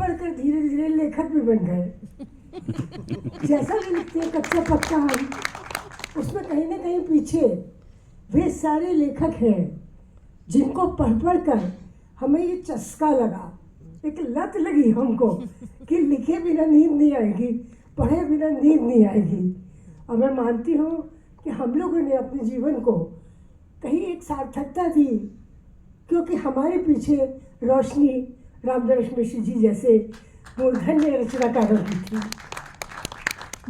पढ़कर धीरे धीरे लेखक भी बन गए। जैसा भी लिखते हैं कच्चा पक्का हम, उसमें कहीं ना कहीं पीछे वे सारे लेखक हैं जिनको पढ़ कर हमें ये चस्का लगा, एक लत लगी हमको कि लिखे बिना नींद नहीं आएगी, पढ़े बिना नींद नहीं आएगी। और मैं मानती हूँ कि हम लोगों ने अपने जीवन को कहीं एक सार्थकता दी, क्योंकि हमारे पीछे रोशनी रामनरेश मिश्र जी जैसे मूर्धन्य रचनाकारों की थी।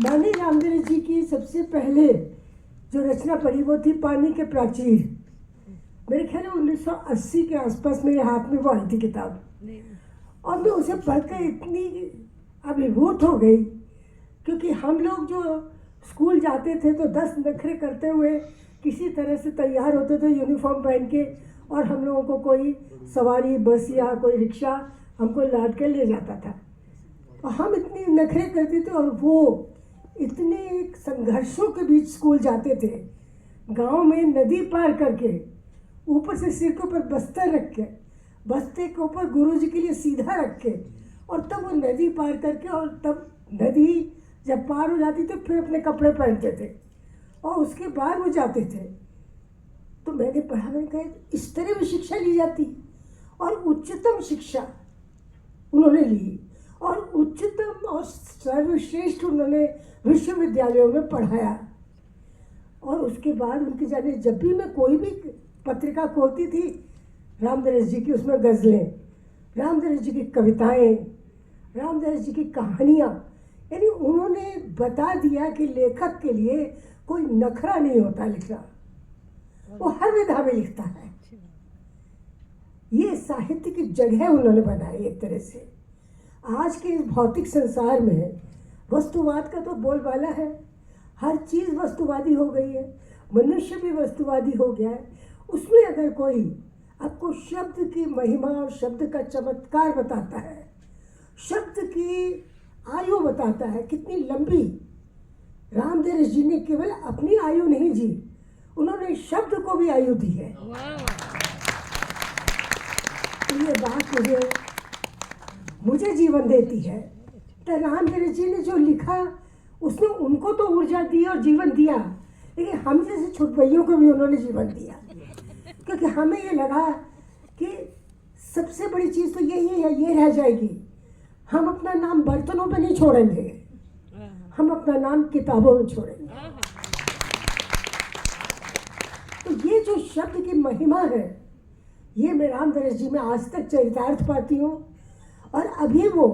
मैंने रामनरेश जी की सबसे पहले जो रचना पढ़ी वो थी पानी के प्राचीर। मेरे ख्याल में 1980 के आसपास मेरे हाथ में वो आई थी किताब, और मैं उसे पढ़कर इतनी अभिभूत हो गई, क्योंकि हम लोग जो स्कूल जाते थे तो 10 नखरे करते हुए किसी तरह से तैयार होते थे यूनिफॉर्म पहन के, और हम लोगों को कोई सवारी बस या कोई रिक्शा हमको लाद के ले जाता था, और हम इतनी नखरे करते थे, और वो इतने संघर्षों के बीच स्कूल जाते थे, गांव में नदी पार करके, ऊपर से सिर के ऊपर बस्तर रख के, बस्ते के ऊपर गुरुजी के लिए सीधा रख के, और तब वो नदी पार करके, और तब नदी जब पार हो जाती तो फिर अपने कपड़े पहनते थे और उसके बाद वो जाते थे। तो मैंने पढ़ा, मैंने कहा इस तरह भी शिक्षा ली जाती, और उच्चतम शिक्षा उन्होंने ली, और उच्चतम और सर्वश्रेष्ठ उन्होंने विश्वविद्यालयों में पढ़ाया। और उसके बाद उनके जाने जब भी मैं कोई भी पत्रिका खोलती थी, रामनरेश जी की उसमें गज़लें, रामनरेश जी की कविताएं, रामनरेश जी की कहानियाँ, यानी उन्होंने बता दिया कि लेखक के लिए कोई नखरा नहीं होता लिखना, वो हर विधा में लिखता है। ये साहित्य की जगह उन्होंने बनाई एक तरह से। आज के इस भौतिक संसार में वस्तुवाद का तो बोलबाला है, हर चीज़ वस्तुवादी हो गई है, मनुष्य भी वस्तुवादी हो गया है। उसमें अगर कोई आपको शब्द की महिमा और शब्द का चमत्कार बताता है, शब्द की आयु बताता है कितनी लंबी, रामनरेश जी ने केवल अपनी आयु नहीं जी, उन्होंने शब्द को भी आयु दी है। तो ये बात मुझे जीवन देती है। तो रामनरेश जी ने जो लिखा उसने उनको तो ऊर्जा दी और जीवन दिया, लेकिन हम जैसे छुटपैयों को भी उन्होंने जीवन दिया, क्योंकि हमें ये लगा कि सबसे बड़ी चीज़ तो यही है, ये रह जाएगी। हम अपना नाम बर्तनों पे नहीं छोड़ेंगे, हम अपना नाम किताबों में छोड़ेंगे। तो ये जो शब्द की महिमा है, ये मैं रामनरेश जी में आज तक चरितार्थ पाती हूँ। और अभी वो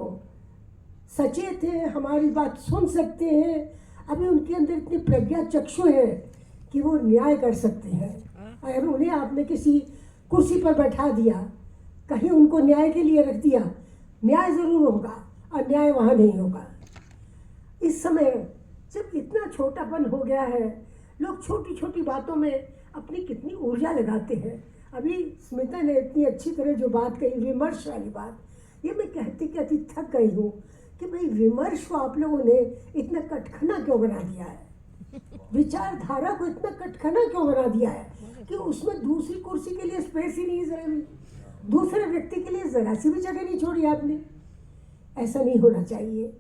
सचेत हैं, हमारी बात सुन सकते हैं, अभी उनके अंदर इतनी प्रज्ञा चक्षु है कि वो न्याय कर सकते हैं। अगर उन्हें आपने किसी कुर्सी पर बैठा दिया, कहीं उनको न्याय के लिए रख दिया, न्याय ज़रूर होगा, अन्याय वहाँ नहीं होगा। इस समय जब इतना छोटापन हो गया है, लोग छोटी छोटी बातों में अपनी कितनी ऊर्जा लगाते हैं। अभी स्मिता ने इतनी अच्छी तरह जो बात कही, विमर्श वाली बात, ये मैं कहती कहती थक गई हूँ कि भाई विमर्श को आप लोगों ने इतना कटखना क्यों बना दिया है, विचारधारा को इतना कटखना क्यों बना दिया है कि उसमें दूसरी कुर्सी के लिए स्पेस ही नहीं, जरा भी दूसरे व्यक्ति के लिए जरा सी भी जगह नहीं छोड़ी आपने। ऐसा नहीं होना चाहिए।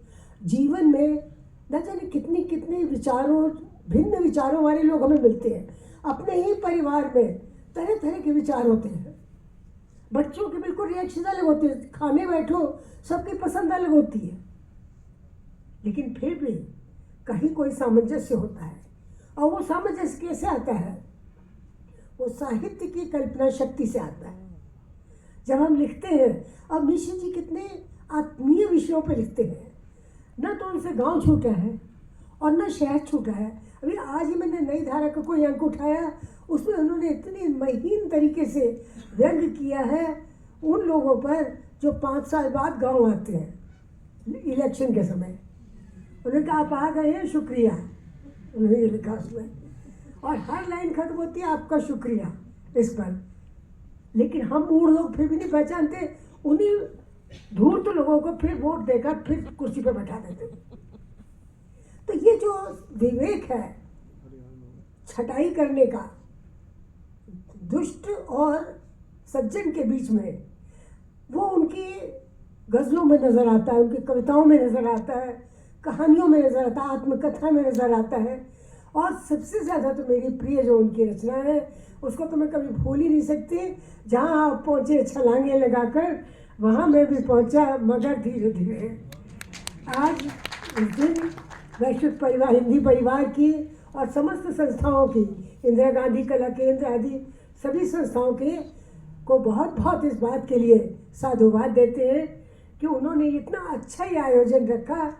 जीवन में न जाने कितने कितने विचारों, भिन्न विचारों वाले लोग हमें मिलते हैं। अपने ही परिवार में तरह तरह के विचार होते हैं, बच्चों के बिल्कुल रिएक्शन अलग होते हैं, खाने बैठो सबकी पसंद अलग होती है, लेकिन फिर भी कहीं कोई सामंजस्य होता है। और वो सामंजस्य कैसे आता है? वो साहित्य की कल्पना शक्ति से आता है। जब हम लिखते हैं, अब मिश्र जी कितने आत्मीय विषयों पर लिखते हैं, ना तो उनसे गांव छूटा है और ना शहर छूटा है। अभी आज ही मैंने नई धारा का कोई अंक उठाया, उसमें उन्होंने इतनी महीन तरीके से व्यंग किया है उन लोगों पर जो 5 साल बाद गांव आते हैं इलेक्शन के समय। उन्होंने कहा आप आ गए हैं, शुक्रिया, उन्होंने ये लिखा उसमें, और हर लाइन खत्म होती है आपका शुक्रिया इस पर। लेकिन हम मूड लोग फिर भी नहीं पहचानते, उन्हीं धूर्त लोगों को फिर वोट देकर फिर कुर्सी पर बैठा देते। तो ये जो विवेक है छटाई करने का दुष्ट और सज्जन के बीच में, वो उनकी गज़लों में नज़र आता है, उनकी कविताओं में नज़र आता है, कहानियों में नज़र आता है, आत्मकथा में नज़र आता है। और सबसे ज़्यादा तो मेरी प्रिय जो उनकी रचना है उसको तो मैं कभी भूल ही नहीं सकती। जहाँ आप पहुँचे छलांगे लगाकर, वहाँ मैं भी पहुँचा मगर धीरे धीरे। आज इस दिन वैश्विक परिवार, हिंदी परिवार की और समस्त संस्थाओं की, इंदिरा गांधी कला केंद्र आदि सभी संस्थाओं के को बहुत बहुत इस बात के लिए साधुवाद देते हैं कि उन्होंने इतना अच्छा ही आयोजन रखा।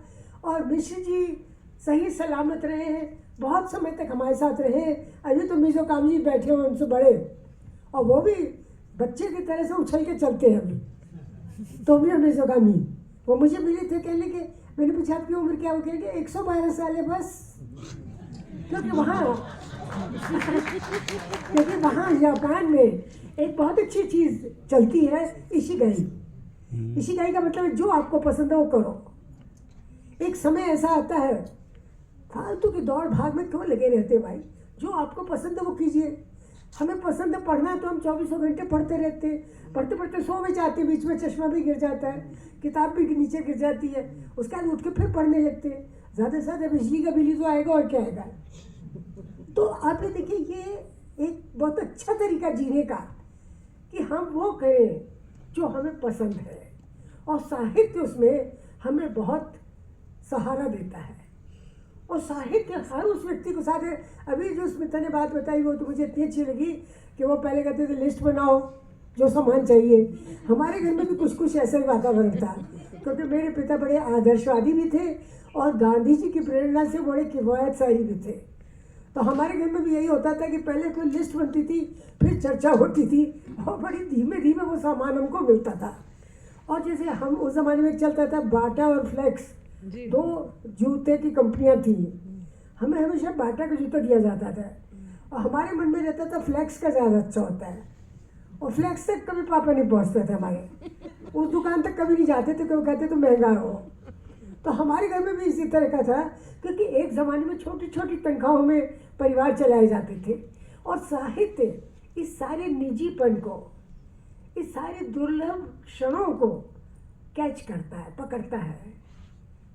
और मिश्र जी सही सलामत रहे हैं, बहुत समय तक हमारे साथ रहे। अभी तो मिजो काम जी बैठे हुए उनसे बड़े, और वो भी बच्चे की तरह से उछल के चलते हैं अभी। तो भी मिजो काम जी वो मुझे मिले थे, कहने के मैंने पूछा आपकी उम्र क्या हो, कहेंगे 112 साल है बस। क्योंकि वहाँ जापान में एक बहुत अच्छी चीज़ चलती है, इशिगाई। इशिगाई का मतलब जो आपको पसंद है वो करो। एक समय ऐसा आता है, फालतू की दौड़ भाग में क्यों लगे रहते भाई, जो आपको पसंद है वो कीजिए। हमें पसंद है पढ़ना तो हम 24 घंटे पढ़ते रहते, पढ़ते पढ़ते सो भी जाते, बीच में चश्मा भी गिर जाता है, किताब भी नीचे गिर जाती है, उसके बाद उठ के फिर पढ़ने लगते हैं। ज़्यादा से ज़्यादा बिजली का बिल तो आएगा और क्या आएगा। तो आप ये देखिए, ये एक बहुत अच्छा तरीका जीने का कि हम वो करें जो हमें पसंद है, और साहित्य उसमें हमें बहुत सहारा देता है। और साहित्य हर उस व्यक्ति को साथ है। अभी जो स्मिता ने बात बताई वो तो मुझे इतनी अच्छी लगी कि वो पहले कहते थे लिस्ट बनाओ जो सामान चाहिए। हमारे घर में भी कुछ कुछ ऐसा ही वातावरण था, क्योंकि मेरे पिता बड़े आदर्शवादी भी थे और गांधी जी की प्रेरणा से बड़े किफ़ायतसारी भी थे। तो हमारे घर में भी यही होता था कि पहले कोई लिस्ट बनती थी, फिर चर्चा होती थी, और बड़ी धीमे धीमे वो सामान हमको मिलता था। और जैसे हम उस ज़माने में चलता था बाटा और फ्लेक्स, दो जूते की कंपनियां थी। हमें हमेशा बाटा का जूता दिया जाता था, और हमारे मन में रहता था फ्लेक्स का ज़्यादा अच्छा होता है। और फ्लेक्स तक कभी पापा नहीं पहुंचते थे हमारे, उस दुकान तक कभी नहीं जाते थे, क्योंकि कहते तो महंगा हो। तो हमारे घर में भी इसी तरह का था, क्योंकि एक ज़माने में छोटी छोटी तनख्वाहों में परिवार चलाए जाते थे। और साहित्य इस सारे निजीपन को, इस सारे दुर्लभ क्षणों को कैच करता है, पकड़ता है।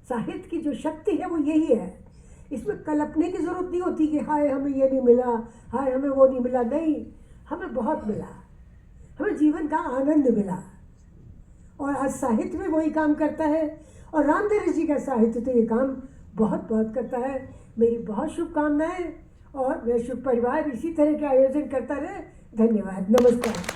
साहित्य की जो शक्ति है वो यही है। इसमें कल्पने की ज़रूरत नहीं होती कि हाय हमें ये नहीं मिला, हाय हमें वो नहीं मिला। नहीं, हमें बहुत मिला, हमें जीवन का आनंद मिला। और आज साहित्य में वही काम करता है, और रामधरी जी का साहित्य तो ये काम बहुत बहुत करता है। मेरी बहुत शुभकामनाएं, और वैश्विक परिवार इसी तरह के आयोजन करता रहे। धन्यवाद, नमस्कार।